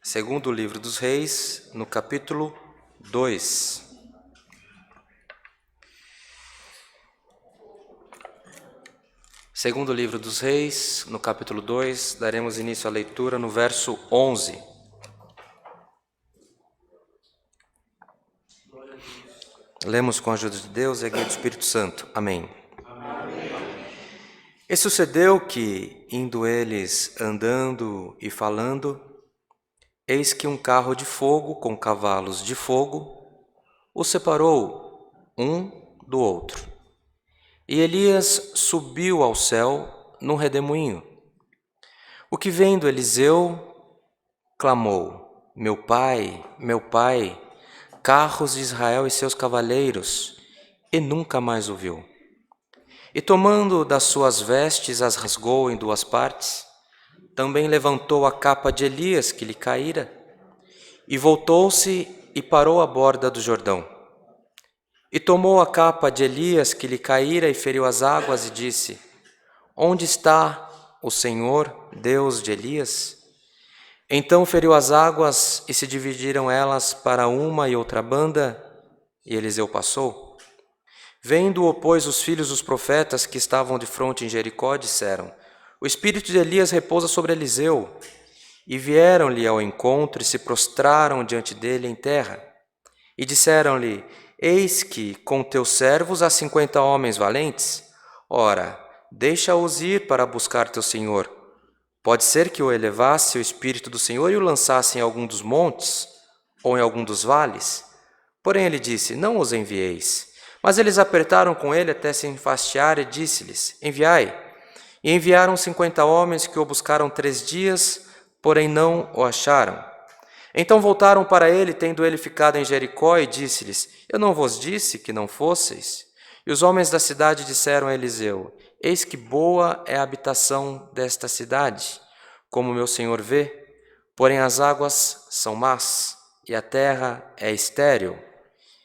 Segundo livro dos Reis, no capítulo 2. Segundo livro dos Reis, no capítulo 2, daremos início à leitura no verso 11. Lemos com a ajuda de Deus e a guia do Espírito Santo. Amém. E sucedeu que, indo eles andando e falando, eis que um carro de fogo com cavalos de fogo os separou um do outro. E Elias subiu ao céu num redemoinho. O que vendo Eliseu, clamou: meu pai, carros de Israel e seus cavaleiros, e nunca mais o viu. E tomando das suas vestes, as rasgou em duas partes. Também levantou a capa de Elias que lhe caíra, e voltou-se e parou à borda do Jordão. E tomou a capa de Elias que lhe caíra e feriu as águas e disse: onde está o Senhor, Deus de Elias? Então feriu as águas e se dividiram elas para uma e outra banda, e Eliseu passou. Vendo-o, pois, os filhos dos profetas que estavam de fronte em Jericó, disseram: o espírito de Elias repousa sobre Eliseu. E vieram-lhe ao encontro e se prostraram diante dele em terra. E disseram-lhe: eis que com teus servos há 50 homens valentes. Ora, deixa-os ir para buscar teu senhor. Pode ser que o elevasse o espírito do Senhor e o lançasse em algum dos montes ou em algum dos vales. Porém ele disse: não os envieis. Mas eles apertaram com ele até se enfastiar e disse-lhes: enviai. E enviaram 50 homens que o buscaram 3 dias, porém não o acharam. Então voltaram para ele, tendo ele ficado em Jericó, e disse-lhes: eu não vos disse que não fosseis? E os homens da cidade disseram a Eliseu: eis que boa é a habitação desta cidade, como meu senhor vê, porém as águas são más, e a terra é estéril.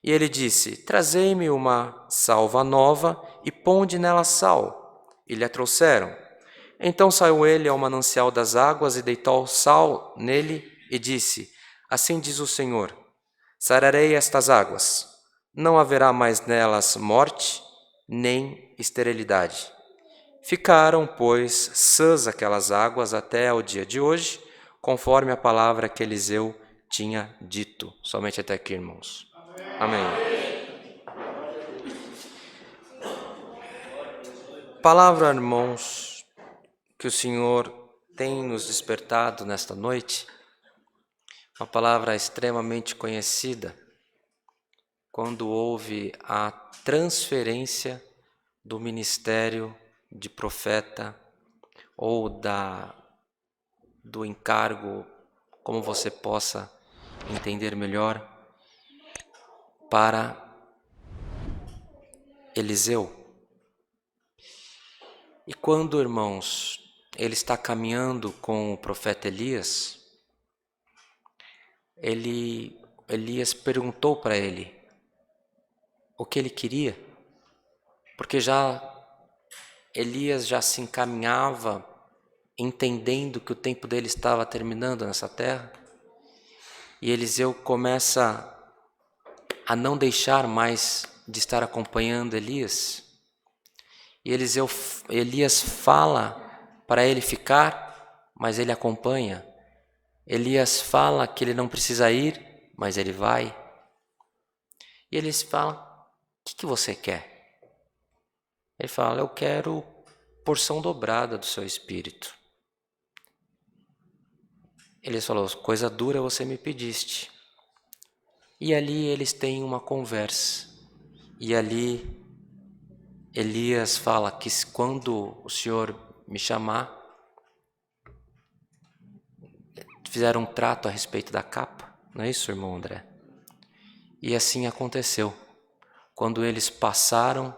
E ele disse: trazei-me uma salva nova e ponde nela sal. E lhe a trouxeram. Então saiu ele ao manancial das águas e deitou sal nele e disse: assim diz o Senhor: sararei estas águas, não haverá mais nelas morte, nem esterilidade. Ficaram, pois, sãs aquelas águas até ao dia de hoje, conforme a palavra que Eliseu tinha dito. Somente até aqui, irmãos. Amém. Palavra, irmãos, que o Senhor tem nos despertado nesta noite, uma palavra extremamente conhecida, quando houve a transferência do ministério de profeta ou do encargo, como você possa entender melhor, para Eliseu. E quando, irmãos, ele está caminhando com o profeta Elias, Elias perguntou para ele o que ele queria, porque Elias já se encaminhava entendendo que o tempo dele estava terminando nessa terra, e Eliseu começa a não deixar mais de estar acompanhando Elias. E Elias fala para ele ficar, mas ele acompanha. Elias fala que ele não precisa ir, mas ele vai. E eles falam: o que você quer? Ele fala: eu quero porção dobrada do seu espírito. Ele falou: coisa dura você me pediste. E ali eles têm uma conversa. E ali Elias fala que quando o Senhor me chamar, fizeram um trato a respeito da capa. Não é isso, irmão André? E assim aconteceu. Quando eles passaram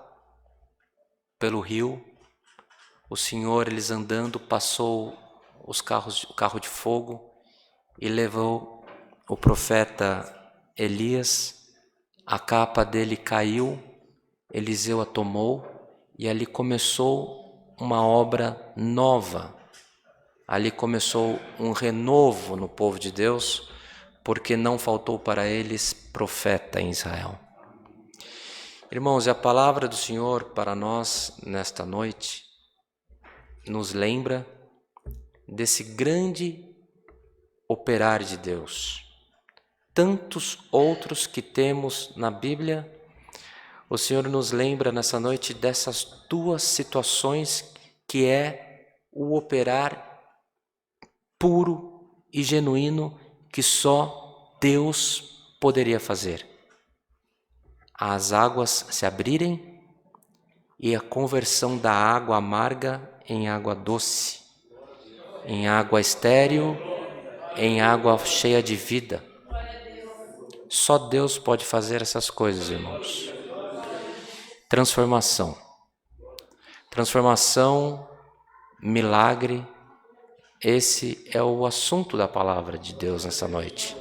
pelo rio, o Senhor, eles andando, passou o carro de fogo e levou o profeta Elias. A capa dele caiu, Eliseu a tomou e ali começou uma obra nova. ali começou um renovo no povo de Deus, porque não faltou para eles profeta em Israel. Irmãos, e a palavra do Senhor para nós nesta noite nos lembra desse grande operar de Deus. Tantos outros que temos na Bíblia, o Senhor nos lembra nessa noite dessas duas situações que é o operar puro e genuíno que só Deus poderia fazer. As águas se abrirem e a conversão da água amarga em água doce, em água estéril, em água cheia de vida. Só Deus pode fazer essas coisas, irmãos. Transformação. Transformação, milagre, esse é o assunto da palavra de Deus nessa noite.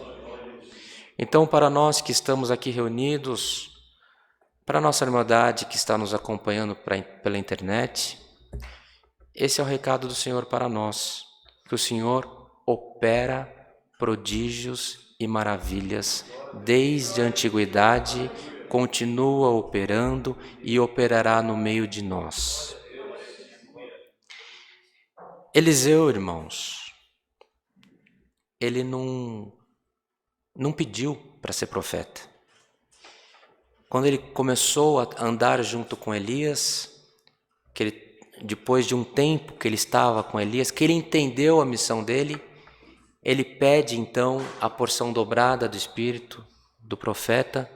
Então, para nós que estamos aqui reunidos, para a nossa irmandade que está nos acompanhando pela internet, esse é o recado do Senhor para nós, que o Senhor opera prodígios e maravilhas desde a antiguidade, continua operando e operará no meio de nós. Eliseu, irmãos, ele não pediu para ser profeta. Quando ele começou a andar junto com Elias, depois de um tempo que ele estava com Elias, que ele entendeu a missão dele, ele pede então a porção dobrada do Espírito do profeta.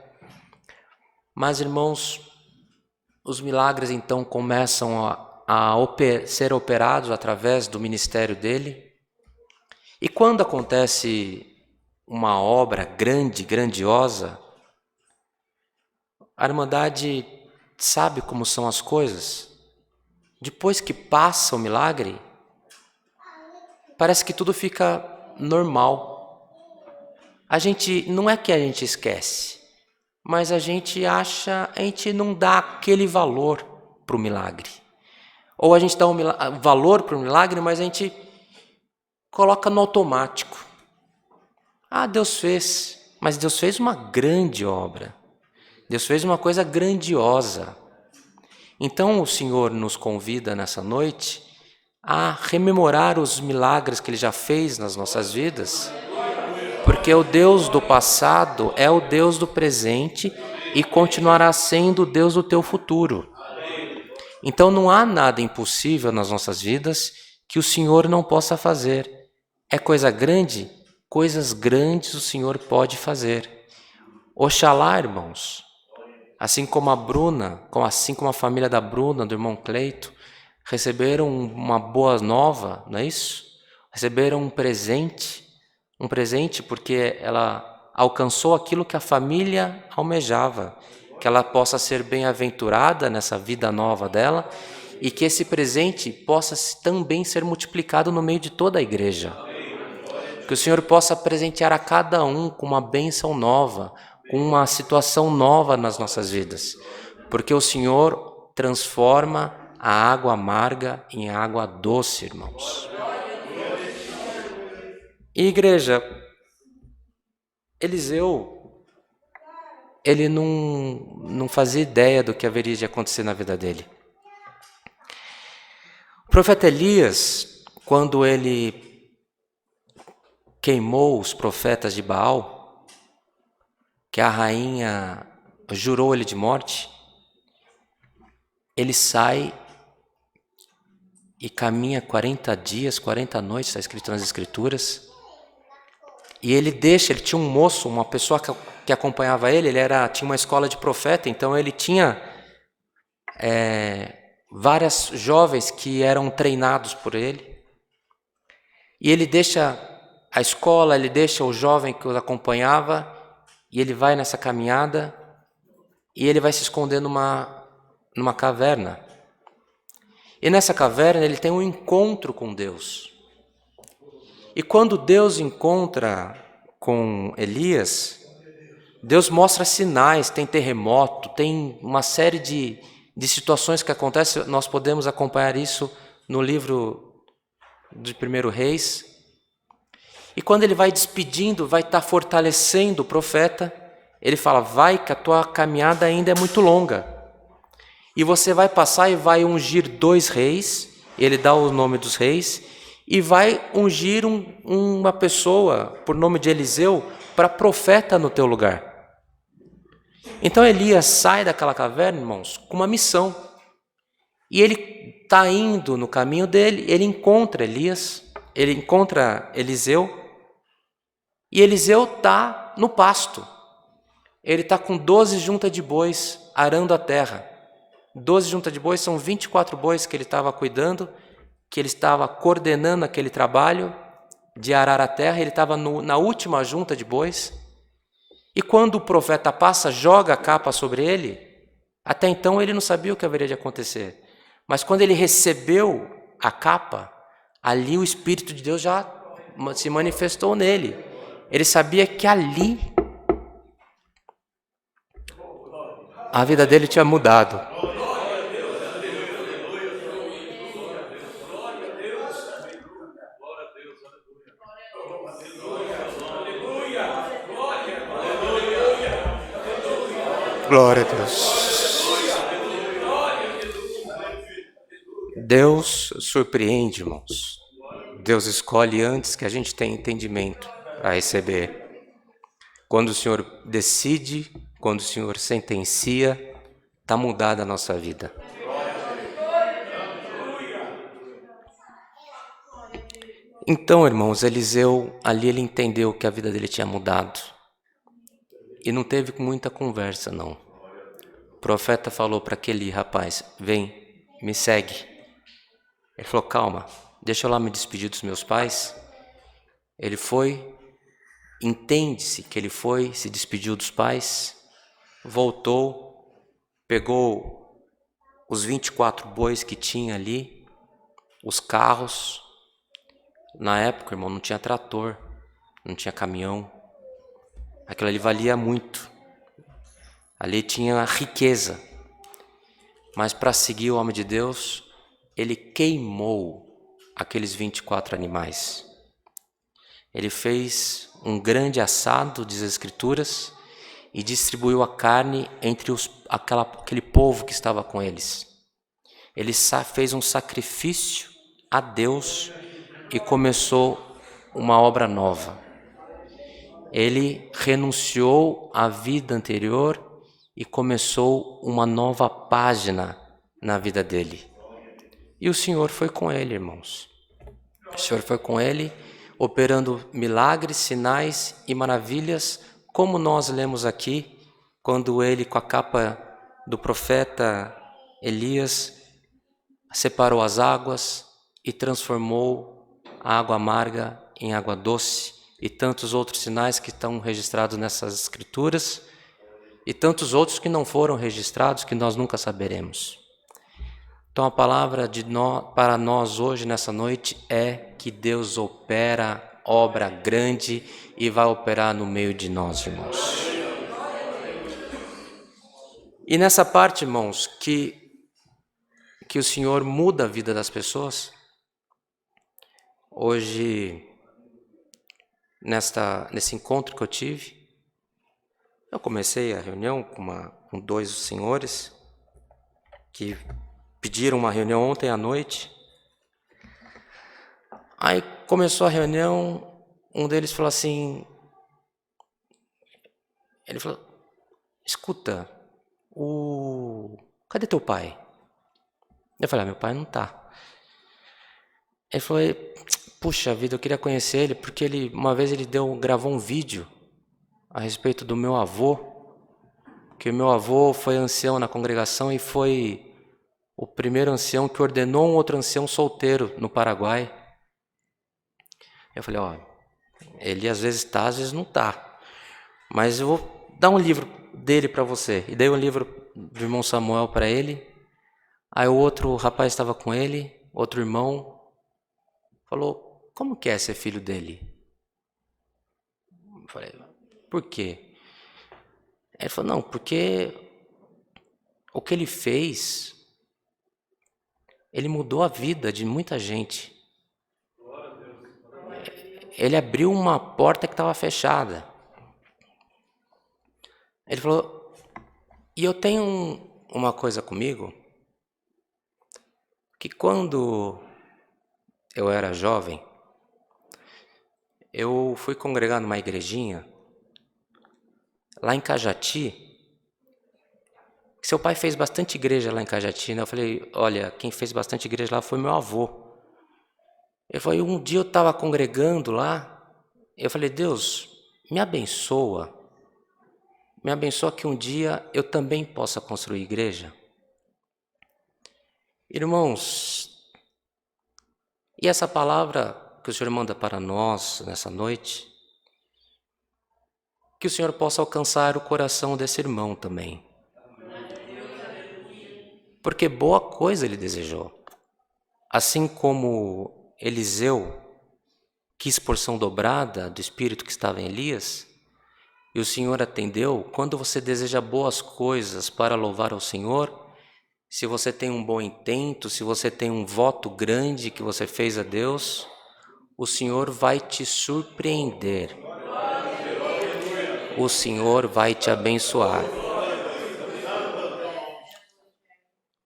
Mas, irmãos, os milagres então começam a ser operados através do ministério dele. E quando acontece uma obra grandiosa, a irmandade sabe como são as coisas. Depois que passa o milagre, parece que tudo fica normal. Não é que a gente esquece, mas a gente não dá aquele valor para o milagre. Ou a gente dá um valor para o milagre, mas a gente coloca no automático. Deus fez, mas Deus fez uma grande obra. Deus fez uma coisa grandiosa. Então o Senhor nos convida nessa noite a rememorar os milagres que Ele já fez nas nossas vidas, porque o Deus do passado é o Deus do presente e continuará sendo o Deus do teu futuro. Então não há nada impossível nas nossas vidas que o Senhor não possa fazer. É coisa grande? Coisas grandes o Senhor pode fazer. Oxalá, irmãos, assim como a família da Bruna, do irmão Cleito, receberam uma boa nova, não é isso? Receberam um presente porque ela alcançou aquilo que a família almejava, que ela possa ser bem-aventurada nessa vida nova dela e que esse presente possa também ser multiplicado no meio de toda a igreja. Que o Senhor possa presentear a cada um com uma bênção nova, com uma situação nova nas nossas vidas, porque o Senhor transforma a água amarga em água doce, irmãos. E igreja, Eliseu, ele não fazia ideia do que haveria de acontecer na vida dele. O profeta Elias, quando ele queimou os profetas de Baal, que a rainha jurou ele de morte, ele sai e caminha 40 dias, 40 noites, está escrito nas Escrituras, e ele tinha um moço, uma pessoa que acompanhava ele, tinha uma escola de profeta, então ele tinha várias jovens que eram treinados por ele, e ele deixa a escola, ele deixa o jovem que o acompanhava, e ele vai nessa caminhada, e ele vai se esconder numa caverna. E nessa caverna ele tem um encontro com Deus. E quando Deus encontra com Elias, Deus mostra sinais, tem terremoto, tem uma série de situações que acontecem. Nós podemos acompanhar isso no livro de 1 Reis. E quando ele vai despedindo, vai estar fortalecendo o profeta, ele fala, vai que a tua caminhada ainda é muito longa. E você vai passar e vai ungir 2 reis, ele dá o nome dos reis, e vai ungir uma pessoa, por nome de Eliseu, para profeta no teu lugar. Então Elias sai daquela caverna, irmãos, com uma missão. E ele está indo no caminho dele, ele encontra Elias, ele encontra Eliseu, e Eliseu está no pasto. Ele está com 12 juntas de bois arando a terra. 12 juntas de bois são 24 bois que ele estava cuidando, que ele estava coordenando aquele trabalho de arar a terra. Ele estava na última junta de bois. E quando o profeta passa, joga a capa sobre ele, até então ele não sabia o que haveria de acontecer. Mas quando ele recebeu a capa, ali o Espírito de Deus já se manifestou nele. Ele sabia que ali a vida dele tinha mudado. Glória a Deus. Deus surpreende, irmãos. Deus escolhe antes que a gente tenha entendimento para receber. Quando o Senhor decide, quando o Senhor sentencia, está mudada a nossa vida. Então, irmãos, Eliseu, ali ele entendeu que a vida dele tinha mudado. E não teve muita conversa, não. O profeta falou para aquele rapaz, vem, me segue. Ele falou, calma, deixa eu lá me despedir dos meus pais. Ele foi, entende-se que ele foi, se despediu dos pais, voltou, pegou os 24 bois que tinha ali, os carros. Na época, irmão, não tinha trator, não tinha caminhão. Aquilo ali valia muito. Ali tinha riqueza. Mas para seguir o homem de Deus, ele queimou aqueles 24 animais. Ele fez um grande assado, diz as Escrituras, e distribuiu a carne entre aquele povo que estava com eles. Ele fez um sacrifício a Deus e começou uma obra nova. Ele renunciou à vida anterior e começou uma nova página na vida dele. E o Senhor foi com ele, irmãos. O Senhor foi com ele, operando milagres, sinais e maravilhas, como nós lemos aqui, quando ele, com a capa do profeta Elias, separou as águas e transformou a água amarga em água doce, e tantos outros sinais que estão registrados nessas escrituras, e tantos outros que não foram registrados, que nós nunca saberemos. Então a palavra para nós hoje, nessa noite, é que Deus opera obra grande e vai operar no meio de nós, irmãos. E nessa parte, irmãos, que o Senhor muda a vida das pessoas, hoje, nesse encontro que eu tive, eu comecei a reunião com 2 senhores que pediram uma reunião ontem à noite. Aí começou a reunião, um deles falou assim, ele falou, escuta, cadê teu pai? Eu falei, meu pai não está. Ele falou, puxa vida, eu queria conhecer ele, porque uma vez ele gravou um vídeo a respeito do meu avô, que o meu avô foi ancião na congregação e foi o primeiro ancião que ordenou um outro ancião solteiro no Paraguai. Eu falei, ele às vezes está, às vezes não está, mas eu vou dar um livro dele para você. E dei um livro do irmão Samuel para ele. Aí o outro rapaz estava com ele, outro irmão, falou, como que é ser filho dele? Eu falei, por quê? Ele falou, não, porque o que ele fez, ele mudou a vida de muita gente. ele abriu uma porta que estava fechada. Ele falou, e eu tenho uma coisa comigo, que quando eu era jovem, eu fui congregar numa igrejinha, lá em Cajati. Seu pai fez bastante igreja lá em Cajati, né? Eu falei, olha, quem fez bastante igreja lá foi meu avô. Ele falou, um dia eu estava congregando lá, eu falei, Deus, me abençoa que um dia eu também possa construir igreja. Irmãos, e essa palavra que o Senhor manda para nós nessa noite, que o Senhor possa alcançar o coração desse irmão também. Porque boa coisa ele desejou. Assim como Eliseu quis porção dobrada do espírito que estava em Elias, e o Senhor atendeu, quando você deseja boas coisas para louvar ao Senhor, se você tem um bom intento, se você tem um voto grande que você fez a Deus, o Senhor vai te surpreender. O Senhor vai te abençoar.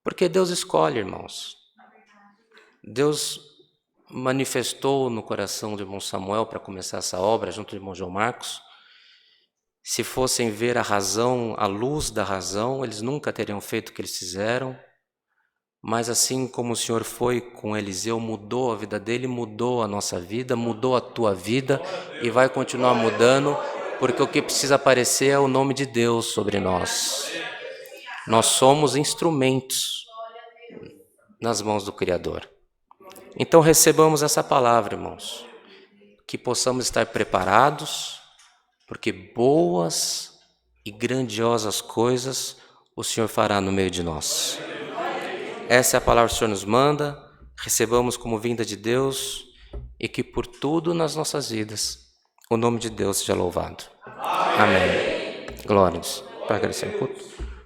Porque Deus escolhe, irmãos. Deus manifestou no coração do irmão Samuel para começar essa obra, junto do irmão João Marcos. Se fossem ver a razão, a luz da razão, eles nunca teriam feito o que eles fizeram. Mas assim como o Senhor foi com Eliseu, mudou a vida dele, mudou a nossa vida, mudou a tua vida e vai continuar mudando, porque o que precisa aparecer é o nome de Deus sobre nós. Nós somos instrumentos nas mãos do Criador. Então recebamos essa palavra, irmãos, que possamos estar preparados, porque boas e grandiosas coisas o Senhor fará no meio de nós. Essa é a palavra que o Senhor nos manda, recebamos como vinda de Deus e que por tudo nas nossas vidas o nome de Deus seja louvado. Amém. Glórias. Para agradecer o culto.